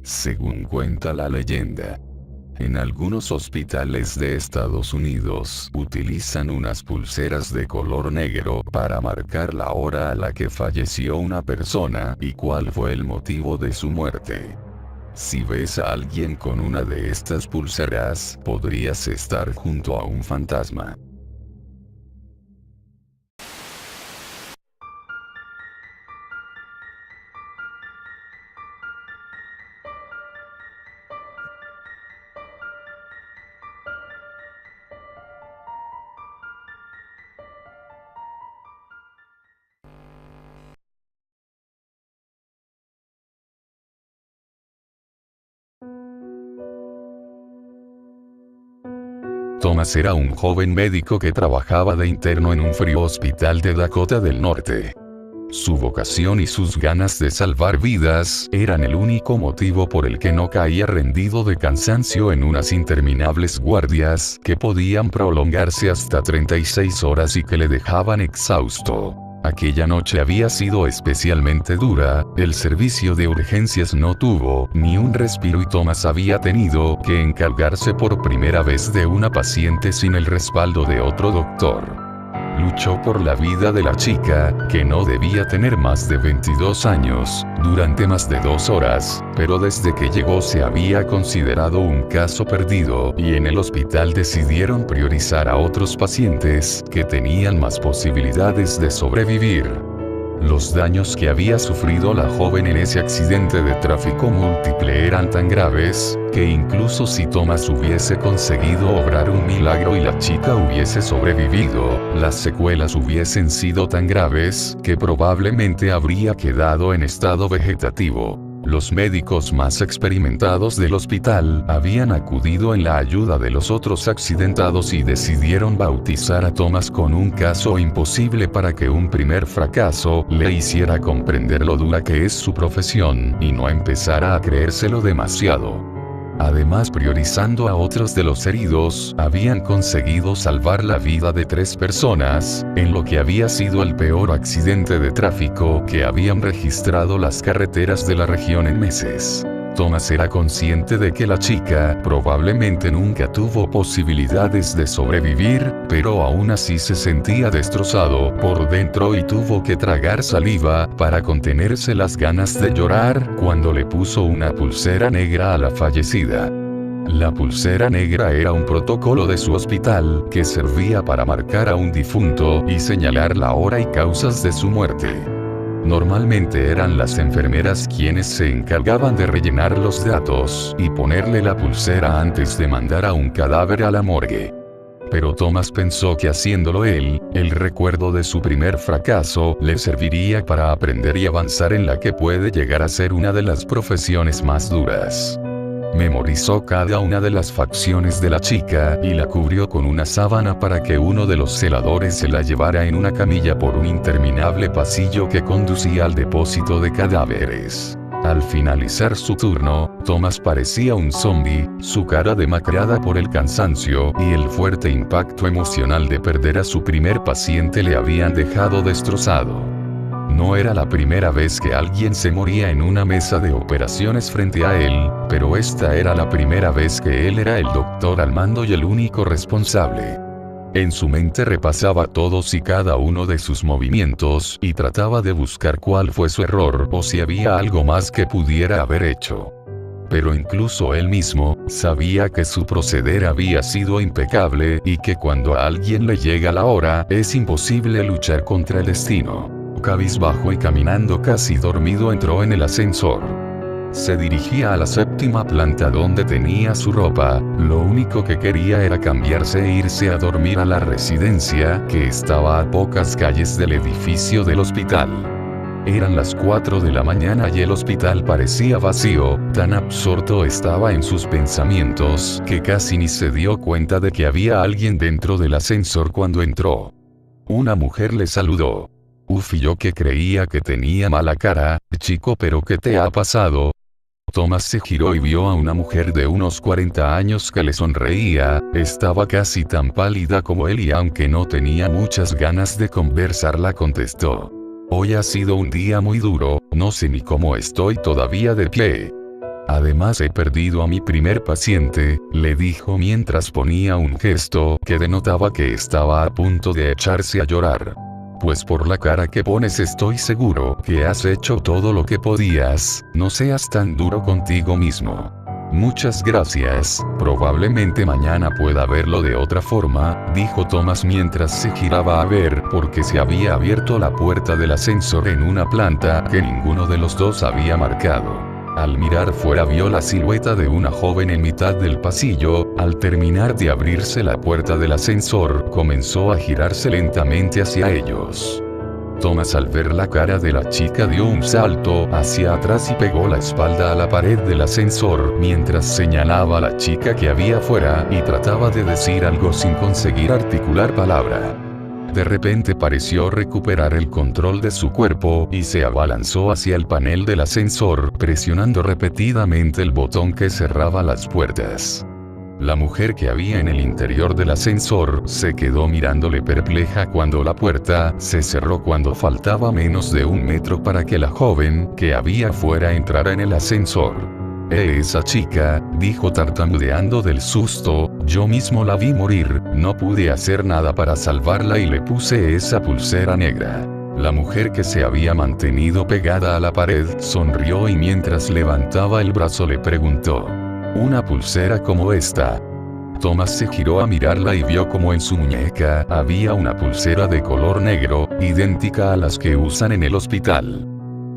según cuenta la leyenda. En algunos hospitales de Estados Unidos utilizan unas pulseras de color negro para marcar la hora a la que falleció una persona y cuál fue el motivo de su muerte. Si ves a alguien con una de estas pulseras, podrías estar junto a un fantasma. Thomas era un joven médico que trabajaba de interno en un frío hospital de Dakota del Norte. Su vocación y sus ganas de salvar vidas eran el único motivo por el que no caía rendido de cansancio en unas interminables guardias que podían prolongarse hasta 36 horas y que le dejaban exhausto. Aquella noche había sido especialmente dura, el servicio de urgencias no tuvo ni un respiro y Thomas había tenido que encargarse por primera vez de una paciente sin el respaldo de otro doctor. Luchó por la vida de la chica, que no debía tener más de 22 años, durante más de 2 horas, pero desde que llegó se había considerado un caso perdido y en el hospital decidieron priorizar a otros pacientes que tenían más posibilidades de sobrevivir. Los daños que había sufrido la joven en ese accidente de tráfico múltiple eran tan graves, que incluso si Thomas hubiese conseguido obrar un milagro y la chica hubiese sobrevivido, las secuelas hubiesen sido tan graves, que probablemente habría quedado en estado vegetativo. Los médicos más experimentados del hospital habían acudido en la ayuda de los otros accidentados y decidieron bautizar a Thomas con un caso imposible para que un primer fracaso le hiciera comprender lo dura que es su profesión y no empezara a creérselo demasiado. Además, priorizando a otros de los heridos, habían conseguido salvar la vida de 3 personas, en lo que había sido el peor accidente de tráfico que habían registrado las carreteras de la región en meses. Thomas era consciente de que la chica probablemente nunca tuvo posibilidades de sobrevivir, pero aún así se sentía destrozado por dentro y tuvo que tragar saliva para contenerse las ganas de llorar cuando le puso una pulsera negra a la fallecida. La pulsera negra era un protocolo de su hospital que servía para marcar a un difunto y señalar la hora y causas de su muerte. Normalmente eran las enfermeras quienes se encargaban de rellenar los datos y ponerle la pulsera antes de mandar a un cadáver a la morgue. Pero Thomas pensó que haciéndolo él, el recuerdo de su primer fracaso le serviría para aprender y avanzar en la que puede llegar a ser una de las profesiones más duras. Memorizó cada una de las facciones de la chica y la cubrió con una sábana para que uno de los celadores se la llevara en una camilla por un interminable pasillo que conducía al depósito de cadáveres. Al finalizar su turno, Thomas parecía un zombi, su cara demacrada por el cansancio y el fuerte impacto emocional de perder a su primer paciente le habían dejado destrozado. No era la primera vez que alguien se moría en una mesa de operaciones frente a él, pero esta era la primera vez que él era el doctor al mando y el único responsable. En su mente repasaba todos y cada uno de sus movimientos y trataba de buscar cuál fue su error o si había algo más que pudiera haber hecho. Pero incluso él mismo sabía que su proceder había sido impecable y que cuando a alguien le llega la hora, es imposible luchar contra el destino. Cabizbajo y caminando casi dormido entró en el ascensor. Se dirigía a la 7ª planta donde tenía su ropa, lo único que quería era cambiarse e irse a dormir a la residencia que estaba a pocas calles del edificio del hospital. Eran las 4 de la mañana y el hospital parecía vacío, tan absorto estaba en sus pensamientos que casi ni se dio cuenta de que había alguien dentro del ascensor cuando entró. Una mujer le saludó. Uf, y yo que creía que tenía mala cara, chico, pero ¿qué te ha pasado? Thomas se giró y vio a una mujer de unos 40 años que le sonreía, estaba casi tan pálida como él y aunque no tenía muchas ganas de conversarla contestó. Hoy ha sido un día muy duro, no sé ni cómo estoy todavía de pie. Además he perdido a mi primer paciente, le dijo mientras ponía un gesto que denotaba que estaba a punto de echarse a llorar. Pues por la cara que pones estoy seguro que has hecho todo lo que podías, no seas tan duro contigo mismo. Muchas gracias, probablemente mañana pueda verlo de otra forma, dijo Thomas mientras se giraba a ver porque se había abierto la puerta del ascensor en una planta que ninguno de los dos había marcado. Al mirar fuera vio la silueta de una joven en mitad del pasillo. Al terminar de abrirse la puerta del ascensor, comenzó a girarse lentamente hacia ellos. Thomas al ver la cara de la chica dio un salto hacia atrás y pegó la espalda a la pared del ascensor mientras señalaba a la chica que había fuera y trataba de decir algo sin conseguir articular palabra. De repente pareció recuperar el control de su cuerpo y se abalanzó hacia el panel del ascensor, presionando repetidamente el botón que cerraba las puertas. La mujer que había en el interior del ascensor se quedó mirándole perpleja cuando la puerta se cerró cuando faltaba menos de 1 metro para que la joven que había fuera entrara en el ascensor. Esa chica, dijo tartamudeando del susto, yo mismo la vi morir, no pude hacer nada para salvarla y le puse esa pulsera negra. La mujer que se había mantenido pegada a la pared sonrió y mientras levantaba el brazo le preguntó: ¿una pulsera como esta? Thomas se giró a mirarla y vio como en su muñeca había una pulsera de color negro, idéntica a las que usan en el hospital.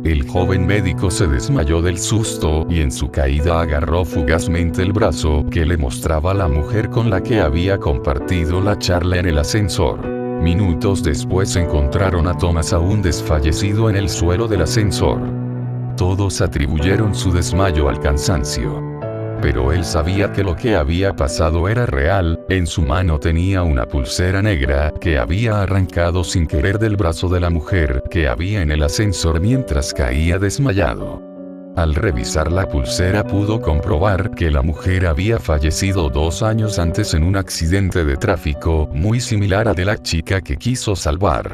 El joven médico se desmayó del susto y en su caída agarró fugazmente el brazo que le mostraba la mujer con la que había compartido la charla en el ascensor. Minutos después encontraron a Thomas aún desfallecido en el suelo del ascensor. Todos atribuyeron su desmayo al cansancio. Pero él sabía que lo que había pasado era real. En su mano tenía una pulsera negra que había arrancado sin querer del brazo de la mujer que había en el ascensor mientras caía desmayado. Al revisar la pulsera pudo comprobar que la mujer había fallecido 2 años antes en un accidente de tráfico muy similar a de la chica que quiso salvar.